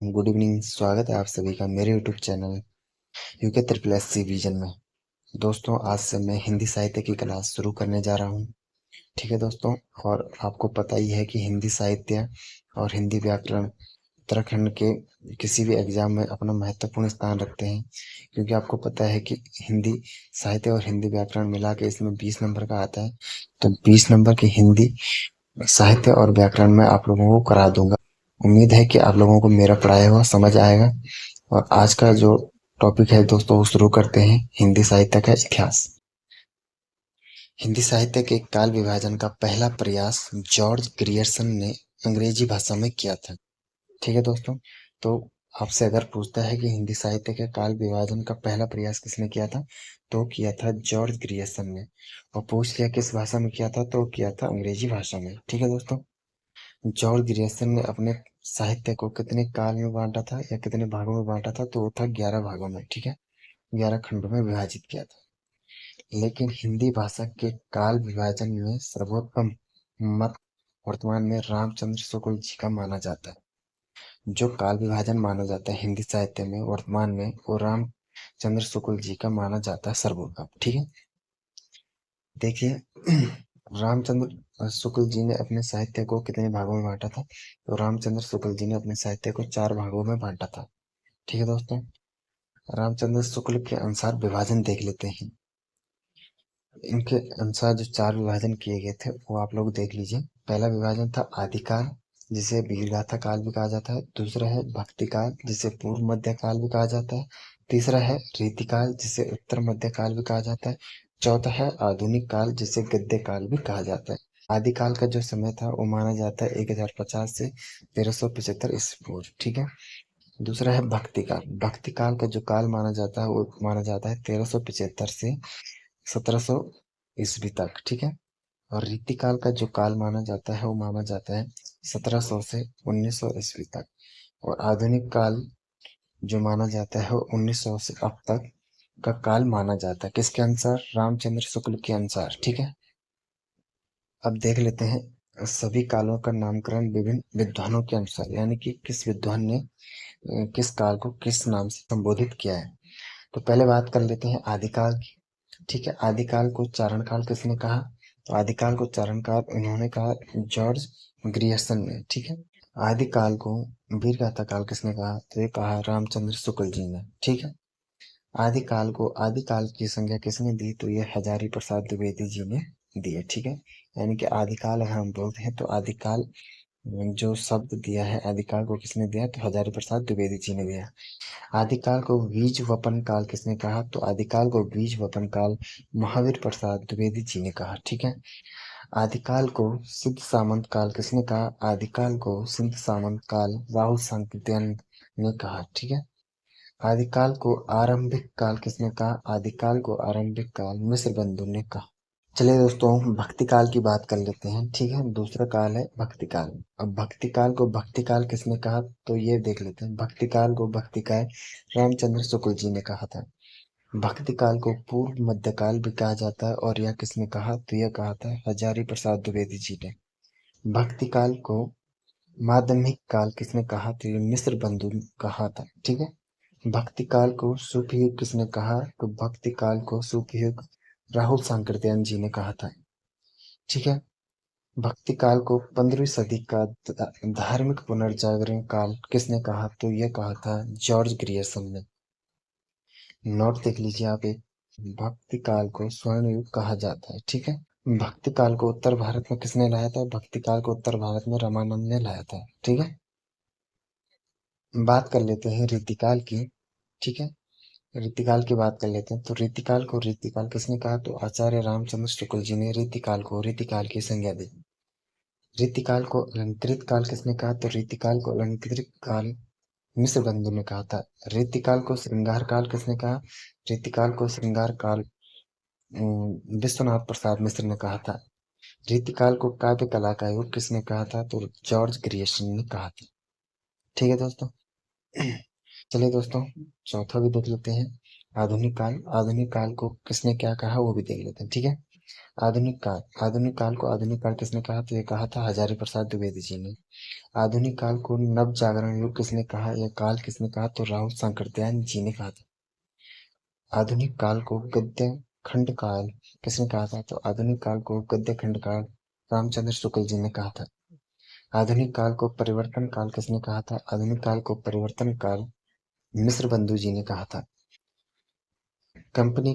Good evening. स्वागत है आप सभी का मेरे YouTube channel UK triple S C vision में। दोस्तों, आज से मैं हिंदी साहित्य की क्लास शुरू करने जा रहा हूँ। ठीक है दोस्तों। और आपको पता ही है कि हिंदी साहित्य और हिंदी व्याकरण उत्तराखंड के किसी भी एग्जाम में अपना महत्वपूर्ण स्थान रखते हैं, क्योंकि आपको पता है कि हिंदी साहित्य और हिंदी व्याकरण मिला के इसमें 20 नंबर का आता है। तो 20 नंबर की हिंदी साहित्य और व्याकरण में आप लोगों को करा दूंगा। उम्मीद है कि आप लोगों को मेरा पढ़ाया हुआ समझ आएगा। और आज का जो टॉपिक है दोस्तों, वो शुरू करते हैं। हिंदी साहित्य का इतिहास। हिंदी साहित्य के काल विभाजन का पहला प्रयास जॉर्ज ग्रियर्सन ने अंग्रेजी भाषा में किया था। ठीक है दोस्तों। तो आपसे अगर पूछता है कि हिंदी साहित्य के काल विभाजन का पहला प्रयास किसने किया था, तो किया था जॉर्ज ग्रियर्सन ने। और पूछ लिया किस भाषा में किया था, तो किया था अंग्रेजी भाषा में। ठीक है दोस्तों। जॉर्ज ग्रियर्सन ने अपने साहित्य को कितने काल में बांटा था या कितने भागों में बांटा था, तो वो था 11 भागों में। ठीक है, 11 खंडों में विभाजित किया था। लेकिन हिंदी भाषा के काल विभाजन में सर्वोत्तम मत वर्तमान में रामचंद्र शुक्ल जी का माना जाता है। जो काल विभाजन माना जाता है हिंदी साहित्य में वर्तमान में, वो रामचंद्र शुक्ल जी का माना जाता है सर्वोत्तम। ठीक है। देखिए, रामचंद्र शुक्ल जी ने अपने साहित्य को कितने भागों में बांटा था, तो रामचंद्र शुक्ल जी ने अपने साहित्य को 4 भागों में बांटा था। ठीक है दोस्तों। रामचंद्र शुक्ल के अनुसार विभाजन देख लेते हैं। इनके अनुसार जो 4 विभाजन किए गए थे वो आप लोग देख लीजिए। पहला विभाजन था आदिकाल, जिसे वीरगाथा काल भी कहा जाता है। दूसरा है भक्ति काल, जिसे पूर्व मध्य काल भी कहा जाता है। तीसरा है रीतिकाल, जिसे उत्तर मध्य काल भी कहा जाता है। चौथा है आधुनिक काल, जिसे गद्य काल भी कहा जाता है। आदिकाल का जो समय था वो माना जाता है 1050 से 1375 ईस्वी पूर्व। ठीक है। दूसरा है भक्ति काल। भक्ति काल का जो काल माना जाता है वो माना जाता है 1375 से 1700 ईस्वी तक। ठीक है। और रीतिकाल का जो काल माना जाता है वो माना जाता है 1700 से 1900 ईस्वी तक। और आधुनिक काल जो माना जाता है वो 1900 से अब तक का काल माना जाता है। किसके अनुसार? रामचंद्र शुक्ल के अनुसार। ठीक है। अब देख लेते हैं सभी कालों का नामकरण विभिन्न विद्वानों के अनुसार, यानी कि किस विद्वान ने किस काल को किस नाम से संबोधित किया है। तो पहले बात कर लेते हैं आदिकाल की। ठीक है। आदिकाल को चारण काल किसने कहा? तो आदिकाल को चारण काल इन्होंने कहा, जॉर्ज ग्रियर्सन ने। ठीक है। आदिकाल को वीरगाथा काल किसने कहा? तो ये कहा रामचंद्र शुक्ल जी ने। ठीक है। आदिकाल को आदिकाल की संज्ञा किसने दी? तो ये हजारी प्रसाद द्विवेदी जी ने दी है। ठीक है। यानी कि आदिकाल अगर हम बोलते हैं तो आदिकाल जो शब्द दिया है आदिकाल को किसने दिया? तो हजारी प्रसाद द्विवेदी जी ने दिया। आदिकाल को बीज वपन काल किसने कहा? तो आदिकाल को बीज वपन काल महावीर प्रसाद द्विवेदी जी ने कहा। ठीक है। आदिकाल को सिद्ध सामंत काल किसने कहा? आदिकाल को सिद्ध सामंत काल राहुल सांकृत्यायन ने कहा। ठीक है। आदिकाल को आरंभिक काल किसने कहा? आदिकाल को आरंभिक काल मिस्र बंधु ने कहा। चलिए दोस्तों, भक्ति काल की बात कर लेते हैं। ठीक है। दूसरा काल है भक्ति काल। अब भक्ति काल को भक्ति काल किसने कहा, तो ये देख लेते हैं। भक्ति काल को भक्ति काल रामचंद्र शुक्ल जी ने कहा था। भक्ति काल को पूर्व मध्य काल भी कहा जाता है, और यह किसने कहा? तो यह कहा था हजारी प्रसाद द्विवेदी जी ने। भक्ति काल को माध्यमिक काल किसने कहा? तो ये मिस्र बंधु ने कहा था। ठीक है। भक्ति काल को सूफी युग किसने कहा? तो भक्ति काल को सूफी युग राहुल सांकृत्यायन जी ने कहा था। ठीक है। भक्ति काल को 15वीं सदी का धार्मिक पुनर्जागरण काल किसने कहा? तो ये कहा था जॉर्ज ग्रियर्सन ने। नोट देख लीजिए आप एक। भक्ति काल को स्वर्ण युग कहा जाता है। ठीक है। भक्ति काल को उत्तर भारत में किसने लाया था? भक्ति काल को उत्तर भारत में रामानंद ने लाया था। ठीक है। बात कर लेते हैं रीतिकाल की। ठीक है। रीतिकाल की बात कर लेते हैं। तो रीतिकाल को रीतिकाल किसने कहा? तो आचार्य रामचंद्र शुक्ल जी ने रीतिकाल को रीतिकाल की संज्ञा दी। रीतिकाल को अलंकृत काल किसने कहा? तो रीतिकाल को अलंकृत काल मिस्र बंधु ने कहा था। रीतिकाल को श्रृंगार काल किसने कहा? रीतिकाल को श्रृंगार काल विश्वनाथ प्रसाद मिश्र ने कहा था। रीतिकाल को काव्य कला का युग किसने कहा था? तो जॉर्ज ग्रियर्सन ने कहा था। ठीक है दोस्तों। चलिए दोस्तों, चौथा भी देख लेते हैं। आधुनिक काल। आधुनिक काल को किसने क्या कहा वो भी देख लेते हैं। ठीक है। आधुनिक काल को आधुनिक काल किसने कहा? तो ये कहा था हजारी प्रसाद द्विवेदी जी ने। आधुनिक काल को नव जागरण युग किसने कहा? यह काल किसने कहा? तो राहुल सांकृत्यायन जी ने कहा था। आधुनिक काल को गद्य खंड काल किसने कहा था? तो आधुनिक काल को गद्य खंड काल रामचंद्र शुक्ल जी ने कहा था। आधुनिक काल को परिवर्तन काल किसने कहा था? आधुनिक काल को परिवर्तन काल मिस्र बंधु जी ने कहा था। कंपनी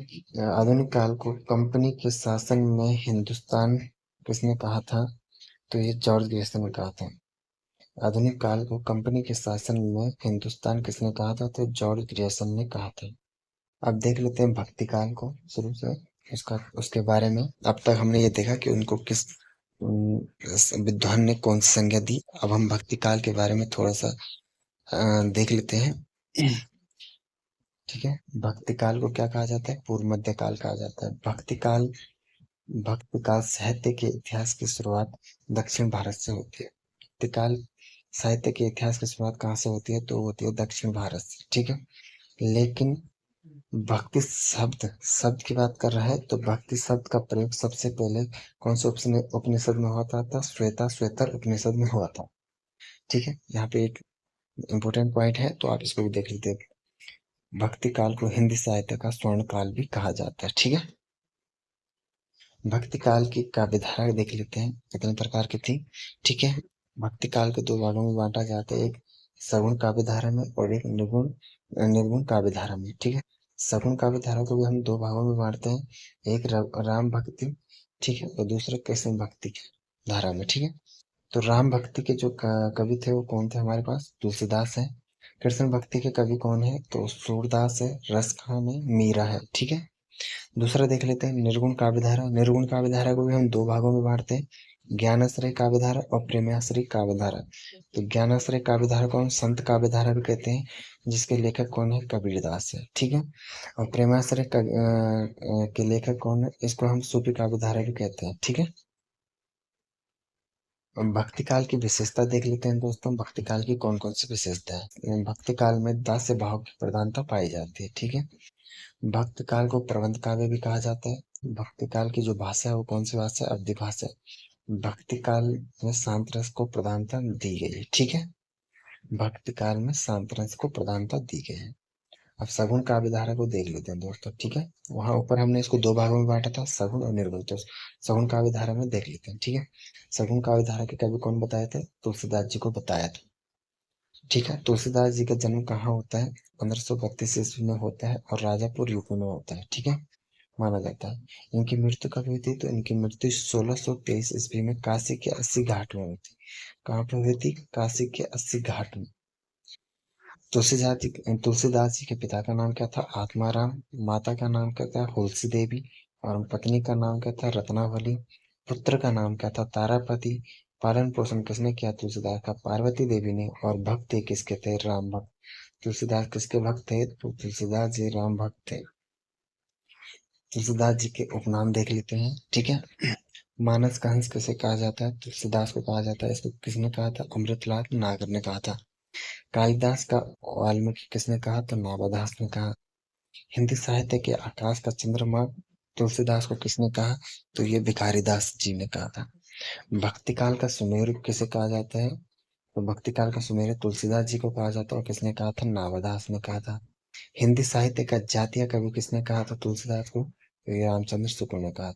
आधुनिक काल को कंपनी के शासन में हिंदुस्तान किसने कहा था? तो ये जॉर्ज ग्रेसन ने कहा था। आधुनिक काल को कंपनी के शासन में हिंदुस्तान किसने कहा था? तो जॉर्ज ग्रेसन ने कहा था। अब देख लेते हैं भक्ति काल को शुरू से, उसका उसके बारे में। अब तक हमने ये देखा कि उनको किस विद्वान ने कौन सी संज्ञा दी। अब हम भक्ति काल के बारे में थोड़ा सा देख लेते हैं। ठीक है, भक्ति काल को क्या कहा जाता है? पूर्व मध्य काल कहा जाता है। भक्ति काल साहित्य के इतिहास की शुरुआत दक्षिण भारत से होती है। भक्ति काल साहित्य के इतिहास की शुरुआत कहाँ से होती है? तो होती है दक्षिण भारत से। ठीक है, लेकिन भक्ति शब्द शब्द की बात कर रहा है तो भक्ति शब्द का प्रयोग सबसे पहले कौन से उपनिषद में हुआ था? श्वेता श्वेतर उपनिषद में हुआ था। ठीक है, यहाँ पे एक इम्पोर्टेंट पॉइंट है तो आप इसको भी देख लीजिए। भक्ति काल को हिंदी साहित्य का स्वर्ण काल भी कहा जाता है। ठीक है, भक्ति काल की काव्यधारा देख लेते हैं कितने प्रकार की थी। ठीक है, भक्ति काल को दो भागों में बांटा जाता है, एक सगुण काव्यधारा में और एक निर्गुण निर्गुण काव्यधारा में। ठीक है, सगुण काव्यधारा को भी हम दो भागों में बांटते हैं, एक राम भक्ति, ठीक है, और दूसरा कृष्ण भक्ति की धारा में। ठीक है, तो राम भक्ति के जो कवि थे वो कौन थे? हमारे पास तुलसीदास है। कृष्ण भक्ति के कवि कौन है? तो सूरदास है, रस खान है, मीरा है। ठीक है, दूसरा देख लेते हैं निर्गुण काव्यधारा। निर्गुण काव्यधारा को भी हम दो भागों में बांटते हैं, ज्ञानाश्रय काव्यधारा और प्रेमाश्रय काव्यधारा। तो ज्ञानाश्रय काव्यधारा को हम संत काव्यधारा भी कहते हैं, जिसके लेखक कौन है? कबीरदास है। ठीक है, और प्रेमाश्रय के लेखक कौन है? इसको हम सूफी काव्यधारा भी कहते हैं। ठीक है, भक्ति काल की विशेषता देख लेते हैं दोस्तों। भक्ति काल की कौन कौन सी विशेषता है? भक्ति काल में दास्य भाव की प्रधानता पाई जाती है। ठीक है, भक्ति काल को प्रबंध काव्य भी कहा जाता है। भक्ति काल की जो भाषा है वो कौन सी भाषा है? अवधि भाषा है। भक्ति काल में शांत रस को प्रधानता दी गई है। ठीक है, भक्ति काल में शांत रस को प्रधानता दी गई है। अब सगुण काव्य धारा को देख लेते हैं दोस्तों। ठीक है, वहां ऊपर हमने इसको दो भागों में बांटा था, सगुण और निर्गुण। तो सगुण काव्य धारा में देख लेते हैं। ठीक है, सगुण काव्य धारा के कवि कौन बताए थे? तुलसीदास जी को बताया था। ठीक है, तुलसीदास जी का जन्म कहाँ होता है? 1532 ईस्वी में होता है और राजापुर यूपी में होता है। ठीक है, माना जाता है। इनकी मृत्यु कब हुई थी? तो इनकी मृत्यु 1623 ईस्वी में काशी के 80 घाट में हुई थी। कहाँ पे हुई थी? काशी के 80 घाट में। तुलसीदास जी के पिता का नाम क्या था? आत्माराम। माता का नाम क्या था? हुलसी देवी। और पत्नी का नाम क्या था? रत्नावली। पुत्र का नाम क्या था? तारापति। पालन पोषण किसने किया तुलसीदास का? पार्वती देवी ने। और भक्त किसके थे? राम भक्त। तुलसीदास किसके भक्त थे? तो तुलसीदास जी राम भक्त थे। तुलसीदास जी के उपनाम देख लेते हैं। ठीक है, मानस का हंस किसे कहा जाता है? तुलसीदास को कहा जाता है। इसको किसने कहा था? अमृतलाल नागर ने कहा था। कालिदास का वाल्मीकि किसने कहा? तो नाभादास ने कहा। हिंदी साहित्य के आकाश का चंद्रमा तुलसीदास को किसने कहा? तो ये भिखारीदास जी ने कहा था। भक्ति काल का सुमेरु किसे कहा जाता है? तो भक्ति काल का सुमेरु तुलसीदास जी को कहा जाता है। और किसने कहा था? नाभादास ने कहा था। हिंदी साहित्य का जातीय कवि किसने कहा था तुलसीदास को? तो ये रामचंद्र शुक्ल ने कहा।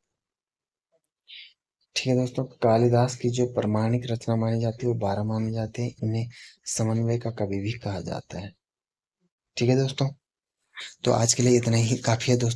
ठीक है दोस्तों, कालिदास की जो प्रामाणिक रचना मानी जाती है वो 12 मानी जाती है। इन्हें समन्वय का कवि भी कहा जाता है। ठीक है दोस्तों, तो आज के लिए इतना ही काफी है दोस्तों।